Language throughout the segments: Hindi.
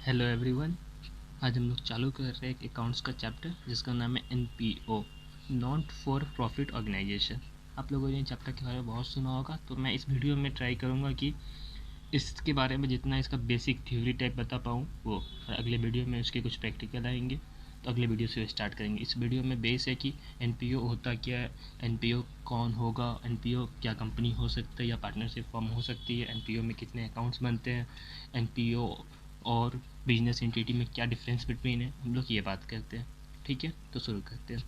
Hello everyone. आज हम लोग चालू कर रहे हैं एक अकाउंट्स का चैप्टर जिसका नाम है NPO, not for profit organisation. आप लोगों ने चैप्टर के बारे में बहुत सुना होगा, तो मैं इस वीडियो में ट्राई करूँगा कि इसके बारे में जितना इसका बेसिक थ्योरी टाइप बता पाऊँ वो, और अगले वीडियो में उसके कुछ प्रैक्टिकल आएंगे। तो अगले वीडियो से स्टार्ट करेंगे। इस वीडियो में बेस है कि एनपीओ होता क्या है, एनपीओ कौन होगा, एनपीओ क्या कंपनी हो सकता है या पार्टनरशिप फॉर्म हो सकती है, एनपीओ में कितने अकाउंट्स बनते हैं, एनपीओ और बिजनेस एंटिटी में क्या डिफरेंस बिटवीन है, हम लोग ये बात करते हैं। ठीक है, तो शुरू करते हैं।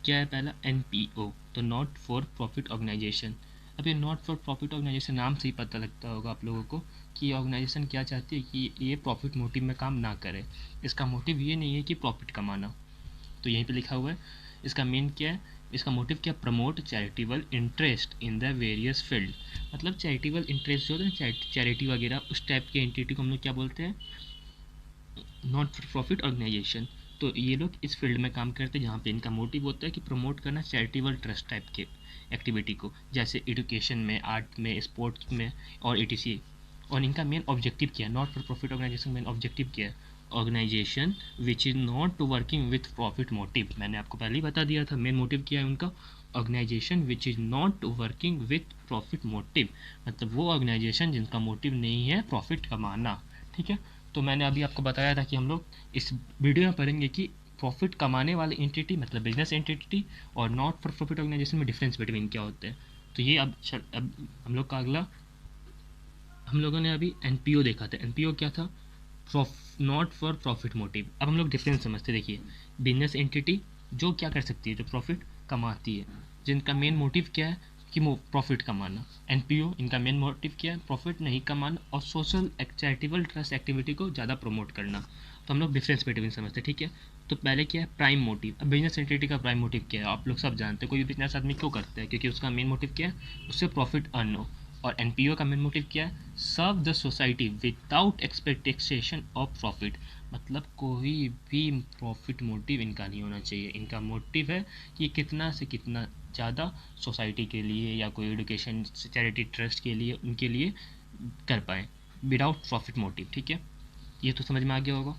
क्या है पहला, एनपीओ, तो नॉट फॉर प्रॉफिट ऑर्गेनाइजेशन। अब ये नॉट फॉर प्रॉफिट ऑर्गेनाइजेशन नाम से ही पता लगता होगा आप लोगों को कि ये ऑर्गेनाइजेशन क्या चाहती है कि ये प्रॉफिट मोटिव में काम ना करे। इसका मोटिव ये नहीं है कि प्रॉफिट कमाना, तो यहीं पे लिखा हुआ है। इसका मेन क्या है, इसका मोटिव क्या, promote charitable interest in the various field. मतलब चैरिटेबल इंटरेस्ट जो होता है, चैरिटी वगैरह, उस टाइप के एंटिटी को हम लोग क्या बोलते हैं, नॉट फॉर प्रॉफिट ऑर्गेनाइजेशन। तो ये लोग इस फील्ड में काम करते हैं जहाँ पे इनका मोटिव होता है कि प्रमोट करना चैरिटेबल ट्रस्ट टाइप के एक्टिविटी को, जैसे एजुकेशन में, आर्ट में, स्पोर्ट्स में और एटीसी। और इनका मेन ऑब्जेक्टिव क्या है, not for profit organisation main objective क्या है, organisation which is not working with profit motive. मैंने आपको पहले ही बता दिया था मेन मोटिव क्या है उनका, organisation which is not working with profit motive, मतलब वो ऑर्गेनाइजेशन जिनका मोटिव नहीं है प्रॉफिट कमाना। ठीक है, तो मैंने अभी आपको बताया था कि हम लोग इस वीडियो में पढ़ेंगे कि प्रॉफिट कमाने वाले एंटिटी मतलब बिजनेस एंटिटी और नॉट फॉर प्रॉफिट ऑर्गेनाइजेशन में डिफरेंस बिटवीन क्या होते हैं। तो ये अब हम लोग का अगला, हम लोगों ने अभी एनपीओ देखा था। एनपीओ क्या था, नॉट फॉर प्रॉफिट मोटिव। अब हम लोग डिफरेंस समझते, देखिए बिजनेस एंटिटी जो क्या कर सकती है, जो प्रॉफिट कमाती है, जिनका मेन मोटिव क्या है कि प्रॉफिट कमाना। एनपीओ इनका मेन मोटिव क्या है, प्रॉफिट नहीं कमाना और सोशल चैरिटेबल ट्रस्ट एक्टिविटी को ज़्यादा प्रमोट करना। तो हम लोग डिफरेंस बिटवीन समझते, ठीक है। तो पहले क्या है, प्राइम मोटिव। अब बिजनेस एंटिटी का प्राइम मोटिव क्या है, आप लोग सब जानते हैं। कोई भी बिजनेस आदमी क्यों करता है, क्योंकि उसका मेन मोटिव क्या है, उससे प्रॉफिट अर्न हो। और एनपीओ का मेन मोटिव क्या है, serve the society without expectation of profit. मतलब कोई भी प्रॉफिट मोटिव इनका नहीं होना चाहिए। इनका मोटिव है कि कितना से कितना ज़्यादा सोसाइटी के लिए या कोई एजुकेशन चैरिटी ट्रस्ट के लिए, उनके लिए कर पाए, विदाउट प्रॉफिट मोटिव। ठीक है, ये तो समझ में आ गया होगा।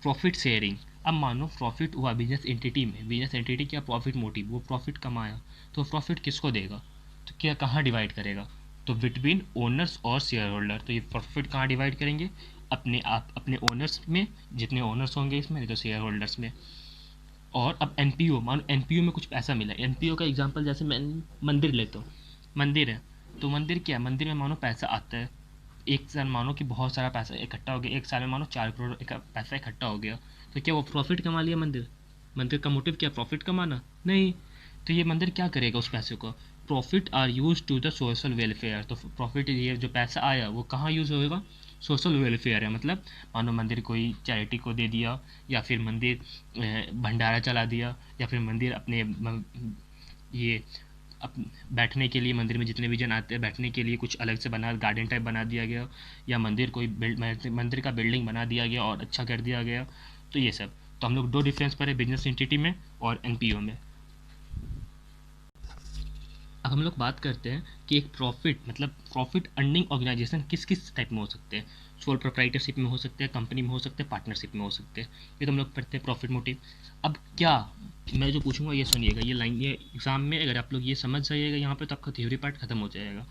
प्रॉफिट शेयरिंग, अब मानो प्रॉफिट हुआ बिजनेस एंटिटी में, बिजनेस एंटिटी क्या प्रॉफिट मोटिव, वो प्रॉफिट कमाया, तो प्रॉफिट किसको देगा, तो क्या कहाँ डिवाइड करेगा, तो बिटवीन ओनर्स और शेयर होल्डर। तो ये प्रॉफिट कहाँ डिवाइड करेंगे, अपने आप अपने ओनर्स में, जितने ओनर्स होंगे इसमें, नहीं तो शेयर होल्डर्स में। और अब एनपीओ, मानो एनपीओ में कुछ पैसा मिला। एनपीओ का एग्जांपल जैसे मैं मंदिर लेता हूँ, मंदिर है, तो मंदिर क्या है, मंदिर में मानो पैसा आता है। एक साल मानो कि बहुत सारा पैसा इकट्ठा हो गया, एक साल में मानो 4 करोड़ पैसा इकट्ठा हो गया, तो क्या वो प्रॉफिट कमा लिया मंदिर, मंदिर का मोटिव क्या प्रॉफिट कमाना, नहीं। तो ये मंदिर क्या करेगा उस पैसे को, profit are use to the social welfare. तो प्रॉफिट, ये जो पैसा आया वो कहाँ यूज़ होएगा, सोशल वेलफेयर है। मतलब मानो मंदिर कोई चैरिटी को दे दिया, या फिर मंदिर भंडारा चला दिया, या फिर मंदिर अपने ये अप बैठने के लिए, मंदिर में जितने भी जन आते हैं बैठने के लिए कुछ अलग से बना, गार्डन टाइप बना दिया गया, या मंदिर कोई मंदिर का बिल्डिंग बना दिया गया और अच्छा कर दिया गया। तो ये सब, तो हम लोग दो डिफरेंस पढ़े बिजनेस एंटिटी में और एनपीओ में। अब हम लोग बात करते हैं कि एक प्रॉफिट मतलब प्रॉफिट अर्निंग ऑर्गेनाइजेशन किस किस टाइप में हो सकते हैं। सोल प्रोप्राइटरशिप में हो सकते हैं, कंपनी में हो सकते हैं, पार्टनरशिप में हो सकते हैं। ये तो हम लोग पढ़ते हैं प्रॉफिट मोटिव। अब क्या, मैं जो पूछूंगा ये सुनिएगा, ये लाइन, ये एग्जाम में अगर आप लोग ये समझ जाइएगा यहाँ पे, तो आपका थ्योरी पार्ट खत्म हो जाएगा।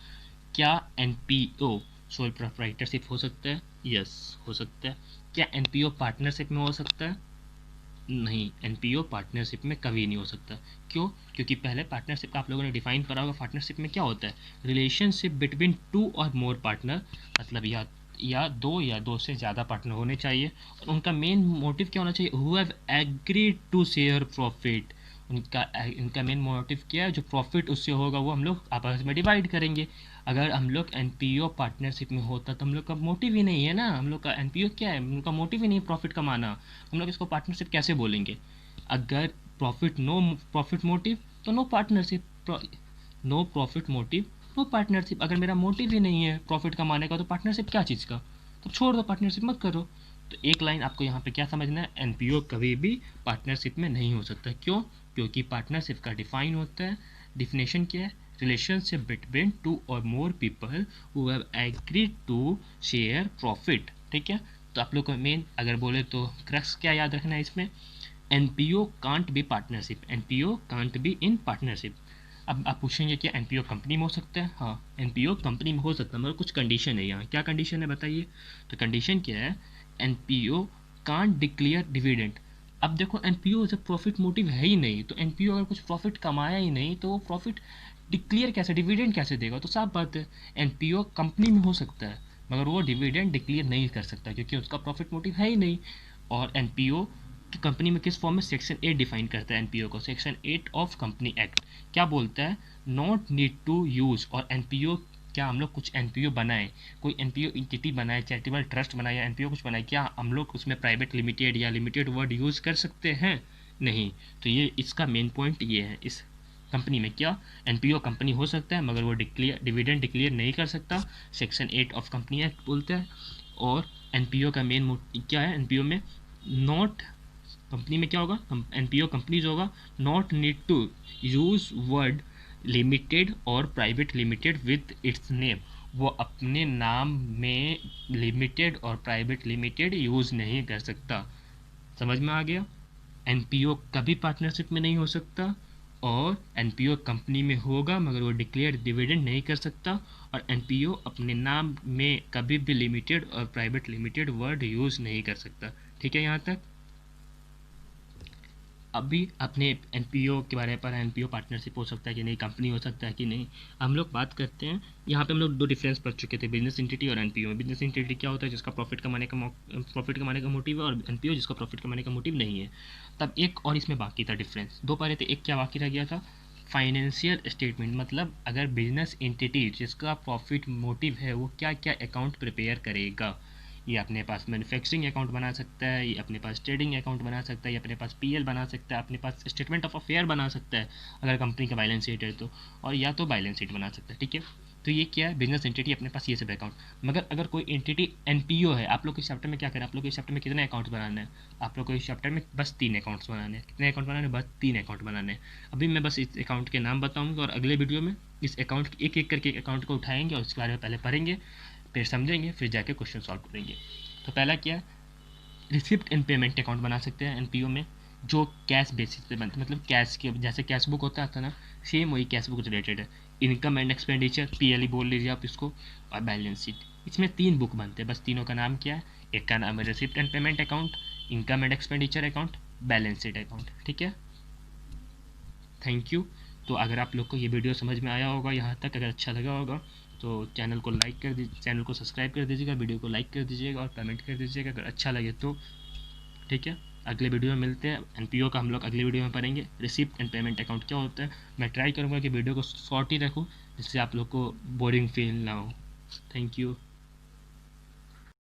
क्या एनपीओ सोल प्रोप्राइटरशिप हो सकता है, यस हो सकता है। क्या एनपीओ पार्टनरशिप में हो सकता है, नहीं, एनपीओ पार्टनरशिप में कभी नहीं हो सकता। क्यों, क्योंकि पहले पार्टनरशिप का आप लोगों ने डिफाइन करा होगा। पार्टनरशिप में क्या होता है, रिलेशनशिप बिटवीन टू और मोर पार्टनर, मतलब या दो या दो से ज़्यादा पार्टनर होने चाहिए, और उनका मेन मोटिव क्या होना चाहिए, who have agreed to share profit. उनका मेन मोटिव क्या है, जो प्रॉफिट उससे होगा वो हम लोग आपस में डिवाइड करेंगे। अगर हम लोग एनपीओ पार्टनरशिप में होता तो हम लोग का मोटिव ही नहीं है ना, हम लोग का एनपीओ क्या है, उनका मोटिव ही नहीं प्रॉफिट कमाना, हम लोग इसको पार्टनरशिप कैसे बोलेंगे। अगर प्रॉफिट, नो प्रॉफिट मोटिव, तो no partnership, no profit motive, no partnership. अगर मेरा मोटिव ही नहीं है प्रॉफिट कमाने का, तो पार्टनरशिप क्या चीज़ का, तो छोड़ दो, पार्टनरशिप मत करो। तो एक लाइन आपको यहाँ पे क्या समझना है, एनपीओ कभी भी पार्टनरशिप में नहीं हो सकता। क्यों, क्योंकि पार्टनरशिप का डिफाइन होता है, डिफिनेशन क्या है, रिलेशनशिप बिटवीन टू और more people who have agreed to share profit. ठीक है, तो आप लोग को मेन अगर बोले तो क्रक्स क्या याद रखना है इसमें, NPO can't be partnership, NPO can't be in partnership. अब आप पूछेंगे कि एनपीओ कंपनी में हो सकता है, हाँ एनपीओ कंपनी में हो सकता है, मगर कुछ कंडीशन है यहाँ। क्या कंडीशन है बताइए? तो कंडीशन क्या है, एनपीओ कांट डिक्लेयर डिविडेंड। अब देखो एनपीओ जब प्रॉफिट मोटिव है ही नहीं, तो एनपीओ अगर कुछ प्रॉफिट कमाया ही नहीं तो वो प्रॉफिट डिक्लेयर कैसे, डिविडेंड कैसे देगा? तो साफ बात है, एनपीओ कंपनी में हो सकता है मगर वो डिविडेंड डिक्लेयर नहीं कर सकता क्योंकि उसका प्रॉफिट मोटिव है ही नहीं। और एनपीओ कि कंपनी में किस फॉर्म में, सेक्शन 8 डिफाइन करता है एनपीओ को, सेक्शन 8 ऑफ कंपनी एक्ट क्या बोलता है, नॉट नीड टू यूज। और एनपीओ क्या हम लोग कुछ एनपीओ बनाए, कोई एनपीओ इंटिटी बनाए, चैरिटेबल ट्रस्ट बनाए या एनपीओ कुछ बनाए, क्या हम लोग उसमें प्राइवेट लिमिटेड या लिमिटेड वर्ड यूज़ कर सकते हैं? नहीं। तो ये इसका मेन पॉइंट ये है, इस कंपनी में क्या एनपीओ कंपनी हो सकता है मगर वो डिविडेंड डिक्लेयर नहीं कर सकता, सेक्शन 8 ऑफ कंपनी एक्ट बोलता है। और एनपीओ का मेन क्या है, एनपीओ में नॉट, कंपनी में क्या होगा, एनपीओ कंपनीज होगा, not need to use word limited और private limited with its name. वो अपने नाम में लिमिटेड और प्राइवेट लिमिटेड यूज़ नहीं कर सकता। समझ में आ गया? एनपीओ कभी पार्टनरशिप में नहीं हो सकता और एनपीओ कंपनी में होगा मगर वो डिक्लेयर डिविडेंड नहीं कर सकता। और एनपीओ अपने नाम में कभी भी लिमिटेड और प्राइवेट लिमिटेड वर्ड यूज़ नहीं कर सकता। ठीक है यहाँ तक? अभी अपने एनपीओ के बारे में पढ़ा, एनपीओ पार्टनरशिप हो सकता है कि नहीं, कंपनी हो सकता है कि नहीं, हम लोग बात करते हैं। यहाँ पे हम लोग दो डिफरेंस पढ़ चुके थे, बिजनेस एंटिटी और एनपीओ। बिजनेस एंटिटी क्या होता है, जिसका प्रॉफिट कमाने का मोटिव है, और एनपीओ जिसका प्रॉफिट कमाने का मोटिव नहीं है। तब एक और इसमें बाकी था डिफरेंस, दो पढ़े थे, एक क्या बाकी रह गया था, फाइनेंशियल स्टेटमेंट। मतलब अगर बिजनेस एंटिटी जिसका प्रॉफिट मोटिव है वो क्या क्या अकाउंट प्रिपेयर करेगा। ये अपने पास मैन्युफैक्चरिंग अकाउंट बना सकता है, ये अपने पास ट्रेडिंग अकाउंट बना सकता है, ये अपने पास पीएल बना सकता है, अपने पास स्टेटमेंट ऑफ अफेयर बना सकता है अगर कंपनी का बैलेंस शीट है तो, और या तो बैलेंस शीट बना सकता है। ठीक है, तो ये क्या है, बिजनेस एंटिटी अपने पास ये सब अकाउंट। मगर अगर कोई एंटिटी एनपीओ है, आप लोग के चैप्टर में क्या करें, आप लोग के चैप्टर में कितने अकाउंट्स बनाने हैं, आप लोग को इस चैप्टर में बस 3 अकाउंट्स बनाने हैं। कितने अकाउंट बनाने हैं? बस 3 अकाउंट बनाने हैं। अभी मैं बस इस अकाउंट के नाम बताऊंगा और अगले वीडियो में इस अकाउंट एक एक करके अकाउंट को उठाएंगे और उसके बारे में पहले पढ़ेंगे, फिर समझेंगे, फिर जाके क्वेश्चन सॉल्व करेंगे। तो पहला क्या, रिसिप्ट एंड पेमेंट अकाउंट बना सकते हैं एनपीओ में, जो कैश बेसिस पे बनते, मतलब कैश के जैसे कैश बुक होता था ना, सेम वही कैश बुक रिलेटेड है। इनकम एंड एक्सपेंडिचर, पीएलई बोल लीजिए आप इसको, और बैलेंस शीट। इसमें 3 बुक बनते हैं, बस तीनों का नाम क्या है, एक का नाम है receipt and payment account, income and expenditure account, balance sheet account. ठीक है, थैंक यू। तो अगर आप लोग को ये वीडियो समझ में आया होगा यहाँ तक, अगर अच्छा लगा होगा तो चैनल को लाइक कर दीजिए, चैनल को सब्सक्राइब कर दीजिएगा, वीडियो को लाइक कर दीजिएगा और कमेंट कर दीजिएगा अगर अच्छा लगे तो। ठीक है, अगले वीडियो में मिलते हैं। एनपीओ का हम लोग अगले वीडियो में पढ़ेंगे, रिसिप्ट एंड पेमेंट अकाउंट क्या होता है। मैं ट्राई करूँगा कि वीडियो को शॉर्ट ही रखूँ जिससे आप लोग को बोरिंग फील ना हो। Thank you.